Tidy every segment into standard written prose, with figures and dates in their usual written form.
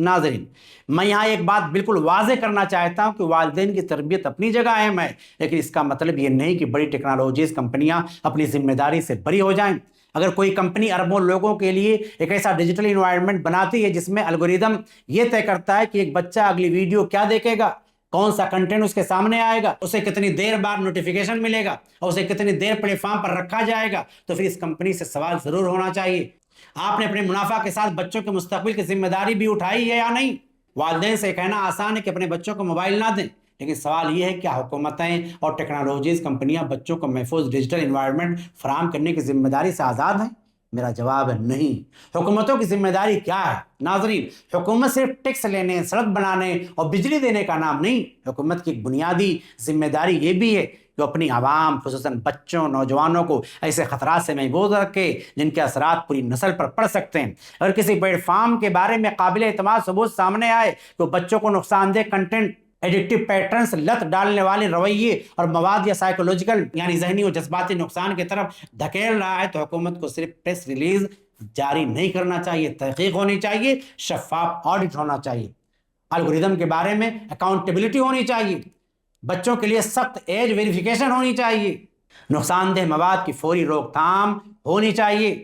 ناظرین، میں یہاں ایک بات بالکل واضح کرنا چاہتا ہوں کہ والدین کی تربیت اپنی جگہ اہم ہے، لیکن اس کا مطلب یہ نہیں کہ بڑی ٹیکنالوجیز کمپنیاں اپنی ذمہ داری سے بری ہو جائیں۔ اگر کوئی کمپنی اربوں لوگوں کے لیے ایک ایسا ڈیجیٹل انوائرمنٹ بناتی ہے جس میں الگوریدم یہ طے کرتا ہے کہ ایک بچہ اگلی ویڈیو کیا دیکھے گا، کون سا کنٹینٹ اس کے سامنے آئے گا، اسے کتنی دیر بعد نوٹیفیکیشن ملے گا اور اسے کتنی دیر پلیٹ فارم پر رکھا جائے گا، تو پھر اس کمپنی سے سوال ضرور ہونا چاہیے، آپ نے اپنے منافع کے ساتھ بچوں کے مستقبل کی ذمہ داری بھی اٹھائی ہے یا نہیں؟ والدین سے کہنا آسان ہے کہ اپنے بچوں کو موبائل نہ دیں، لیکن سوال یہ ہے کہ حکومتیں اور ٹیکنالوجیز کمپنیاں بچوں کو محفوظ ڈیجیٹل انوائرمنٹ فراہم کرنے کی ذمہ داری سے آزاد ہیں؟ میرا جواب ہے نہیں۔ حکومتوں کی ذمہ داری کیا ہے؟ ناظرین، حکومت صرف ٹیکس لینے، سڑک بنانے اور بجلی دینے کا نام نہیں، حکومت کی ایک بنیادی ذمہ داری یہ بھی ہے کہ اپنی عوام خصوصاً بچوں نوجوانوں کو ایسے خطرات سے محفوظ رکھے جن کے اثرات پوری نسل پر پڑ سکتے ہیں۔ اگر کسی پلیٹ فارم کے بارے میں قابل اعتماد ثبوت سامنے آئے تو بچوں کو نقصان دہ کنٹینٹ، ایڈکٹیو پیٹرنز، لت ڈالنے والے رویے اور مواد یا سائیکولوجیکل یعنی ذہنی اور جذباتی نقصان کی طرف دھکیل رہا ہے تو حکومت کو صرف پریس ریلیز جاری نہیں کرنا چاہیے، تحقیق ہونی چاہیے، شفاف آڈٹ ہونا چاہیے، الگوریدم کے بارے میں اکاؤنٹیبلٹی ہونی چاہیے، بچوں کے لیے سخت ایج ویریفیکیشن ہونی چاہیے، نقصان دہ مواد کی فوری روک تھام ہونی چاہیے،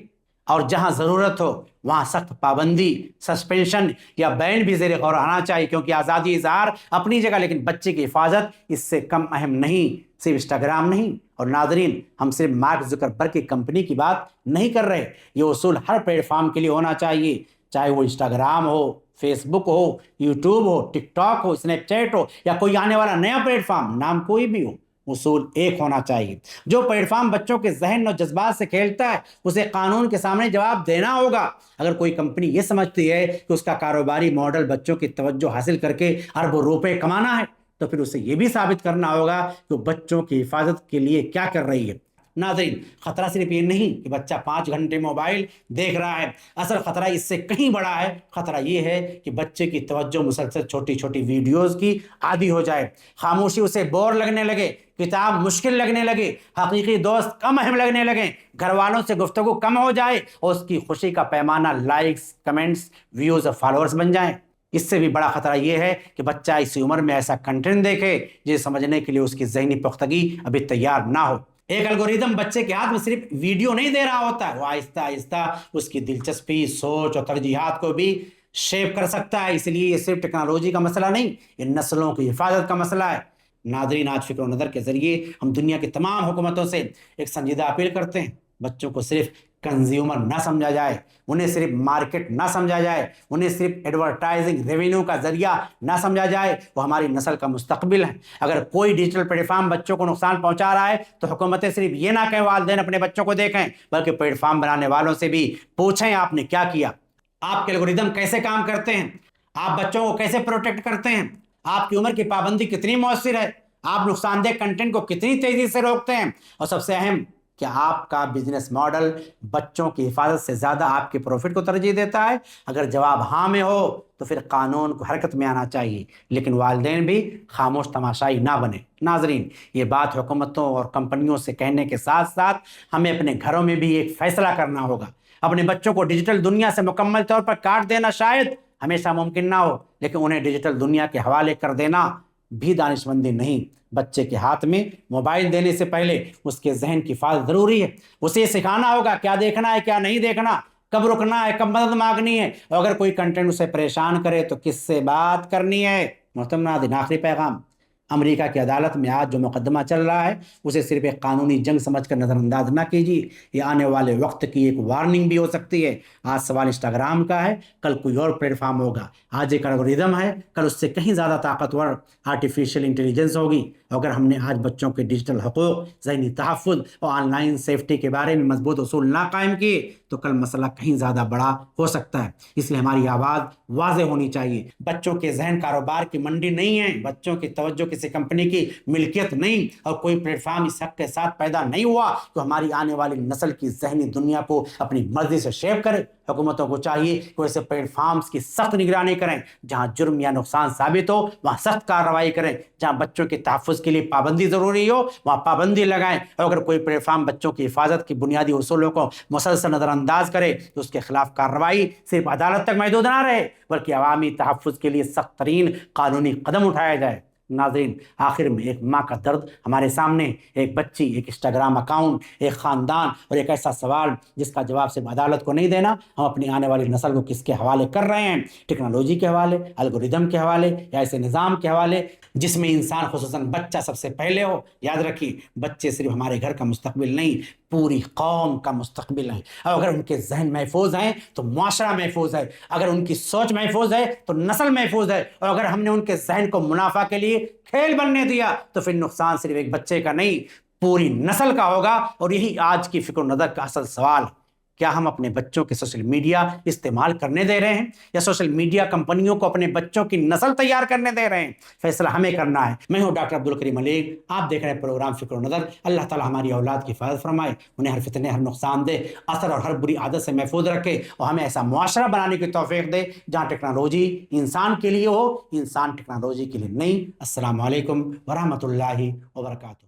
اور جہاں ضرورت ہو وہاں سخت پابندی، سسپینشن یا بین بھی زیر غور آنا چاہیے، کیونکہ آزادی اظہار اپنی جگہ لیکن بچے کی حفاظت اس سے کم اہم نہیں۔ صرف انسٹاگرام نہیں، اور ناظرین، ہم صرف مارک زکربرگ کی کمپنی کی بات نہیں کر رہے، یہ اصول ہر پلیٹ فارم کے لیے ہونا چاہیے، چاہے وہ انسٹاگرام ہو، فیس بک ہو، یوٹیوب ہو، ٹک ٹاک ہو، اسنیپ چیٹ ہو یا کوئی آنے والا نیا پلیٹ فارم، نام کوئی بھی ہو، اصول ایک ہونا چاہیے۔ جو پلیٹ فارم بچوں کے ذہن اور جذبات سے کھیلتا ہے اسے قانون کے سامنے جواب دینا ہوگا۔ اگر کوئی کمپنی یہ سمجھتی ہے کہ اس کا کاروباری ماڈل بچوں کی توجہ حاصل کر کے اربوں روپے کمانا ہے تو پھر اسے یہ بھی ثابت کرنا ہوگا کہ وہ بچوں کی حفاظت کے لیے کیا کر رہی ہے۔ ناظرین، خطرہ صرف یہ نہیں کہ بچہ 5 گھنٹے موبائل دیکھ رہا ہے، اصل خطرہ اس سے کہیں بڑا ہے۔ خطرہ یہ ہے کہ بچے کی توجہ مسلسل چھوٹی چھوٹی ویڈیوز کی عادی ہو جائے، خاموشی اسے بور لگنے لگے، کتاب مشکل لگنے لگے، حقیقی دوست کم اہم لگنے لگیں، گھر والوں سے گفتگو کم ہو جائے اور اس کی خوشی کا پیمانہ لائکس، کمنٹس، ویوز اور فالوورز بن جائیں۔ اس سے بھی بڑا خطرہ یہ ہے کہ بچہ اسی عمر میں ایسا کنٹینٹ دیکھے جسے سمجھنے کے لیے اس کی ذہنی پختگی ابھی تیار نہ ہو۔ ایک الگوریدم بچے کے ہاتھ میں صرف ویڈیو نہیں دے رہا ہوتا ہے، وہ آہستہ آہستہ اس کی دلچسپی، سوچ اور ترجیحات کو بھی شیپ کر سکتا ہے۔ اس لیے یہ صرف ٹیکنالوجی کا مسئلہ نہیں، یہ نسلوں کی حفاظت کا مسئلہ ہے۔ ناظرین، آج فکر و نظر کے ذریعے ہم دنیا کی تمام حکومتوں سے ایک سنجیدہ اپیل کرتے ہیں، بچوں کو صرف کنزیومر نہ سمجھا جائے، انہیں صرف مارکیٹ نہ سمجھا جائے، انہیں صرف ایڈورٹائزنگ ریونیو کا ذریعہ نہ سمجھا جائے، وہ ہماری نسل کا مستقبل ہے۔ اگر کوئی ڈیجیٹل پلیٹ فارم بچوں کو نقصان پہنچا رہا ہے تو حکومتیں صرف یہ نہ کہیں والدین اپنے بچوں کو دیکھیں، بلکہ پلیٹ فارم بنانے والوں سے بھی پوچھیں آپ نے کیا کیا، آپ کے الگوریدم کیسے کام کرتے ہیں، آپ بچوں کو کیسے پروٹیکٹ کرتے ہیں، آپ کی عمر کی پابندی کتنی مؤثر ہے، آپ نقصان دہ کنٹینٹ کو کتنی تیزی سے روکتے ہیں، اور سب سے اہم، کیا آپ کا بزنس ماڈل بچوں کی حفاظت سے زیادہ آپ کے پروفٹ کو ترجیح دیتا ہے؟ اگر جواب ہاں میں ہو تو پھر قانون کو حرکت میں آنا چاہیے، لیکن والدین بھی خاموش تماشائی نہ بنے۔ ناظرین، یہ بات حکومتوں اور کمپنیوں سے کہنے کے ساتھ ساتھ ہمیں اپنے گھروں میں بھی ایک فیصلہ کرنا ہوگا۔ اپنے بچوں کو ڈیجیٹل دنیا سے مکمل طور پر کاٹ دینا شاید ہمیشہ ممکن نہ ہو، لیکن انہیں ڈیجیٹل دنیا کے حوالے کر دینا بھی دانشمندی نہیں۔ بچے کے ہاتھ میں موبائل دینے سے پہلے اس کے ذہن کی حفاظت ضروری ہے، اسے یہ سکھانا ہوگا کیا دیکھنا ہے، کیا نہیں دیکھنا، کب رکنا ہے، کب مدد مانگنی ہے، اور اگر کوئی کنٹینٹ اسے پریشان کرے تو کس سے بات کرنی ہے۔ محترم ناظرین، آخری پیغام، امریکہ کی عدالت میں آج جو مقدمہ چل رہا ہے اسے صرف ایک قانونی جنگ سمجھ کر نظر انداز نہ کیجیے، یہ آنے والے وقت کی ایک وارننگ بھی ہو سکتی ہے۔ آج سوال انسٹاگرام کا ہے، کل کوئی اور پلیٹ فارم ہوگا، آج ایک الگوریدم ہے، کل اس سے کہیں زیادہ طاقتور آرٹیفیشل انٹیلیجنس ہوگی۔ اگر ہم نے آج بچوں کے ڈیجیٹل حقوق، ذہنی تحفظ اور آن لائن سیفٹی کے بارے میں مضبوط اصول نہ قائم کیے تو کل مسئلہ کہیں زیادہ بڑا ہو سکتا ہے۔ اس لیے ہماری آواز واضح ہونی چاہیے، بچوں کے ذہن کاروبار کی منڈی نہیں ہے، بچوں کی توجہ کسی کمپنی کی ملکیت نہیں، اور کوئی پلیٹ فارم اس حق کے ساتھ پیدا نہیں ہوا کہ ہماری آنے والی نسل کی ذہنی دنیا کو اپنی مرضی سے شیپ کرے۔ حکومتوں کو چاہیے کہ ایسے پلیٹ فارمز کی سخت نگرانی کریں، جہاں جرم یا نقصان ثابت ہو وہاں سخت کارروائی کریں، جہاں بچوں کے تحفظ کے لیے پابندی ضروری ہو وہاں پابندی لگائیں، اور اگر کوئی پلیٹ فارم بچوں کی حفاظت کی بنیادی اصولوں کو مسلسل نظر انداز کرے تو اس کے خلاف کارروائی صرف عدالت تک محدود نہ رہے بلکہ عوامی تحفظ کے لیے سخت ترین قانونی قدم اٹھایا جائے۔ ناظرین، آخر میں ایک ماں کا درد ہمارے سامنے، ایک بچی، ایک انسٹاگرام اکاؤنٹ، ایک خاندان اور ایک ایسا سوال جس کا جواب صرف عدالت کو نہیں دینا، ہم اپنی آنے والی نسل کو کس کے حوالے کر رہے ہیں؟ ٹیکنالوجی کے حوالے، الگوریدم کے حوالے، یا ایسے نظام کے حوالے جس میں انسان خصوصاً بچہ سب سے پہلے ہو؟ یاد رکھیے، بچے صرف ہمارے گھر کا مستقبل نہیں، پوری قوم کا مستقبل ہے، اور اگر ان کے ذہن محفوظ ہیں تو معاشرہ محفوظ ہے، اگر ان کی سوچ محفوظ ہے تو نسل محفوظ ہے، اور اگر ہم نے ان کے ذہن کو منافع کے لیے کھیل بننے دیا تو پھر نقصان صرف ایک بچے کا نہیں، پوری نسل کا ہوگا۔ اور یہی آج کی فکر و نظر کا اصل سوال ہے، کیا ہم اپنے بچوں کے سوشل میڈیا استعمال کرنے دے رہے ہیں، یا سوشل میڈیا کمپنیوں کو اپنے بچوں کی نسل تیار کرنے دے رہے ہیں؟ فیصلہ ہمیں کرنا ہے۔ میں ہوں ڈاکٹر عبدالکریم علیگ، آپ دیکھ رہے ہیں پروگرام فکر و نظر۔ اللہ تعالی ہماری اولاد کی حفاظت فرمائے، انہیں ہر فتنے، ہر نقصان دہ اثر اور ہر بری عادت سے محفوظ رکھے، اور ہمیں ایسا معاشرہ بنانے کی توفیق دے جہاں ٹیکنالوجی انسان کے لیے ہو، انسان ٹیکنالوجی کے لیے نہیں۔ السلام علیکم ورحمۃ اللہ وبرکاتہ۔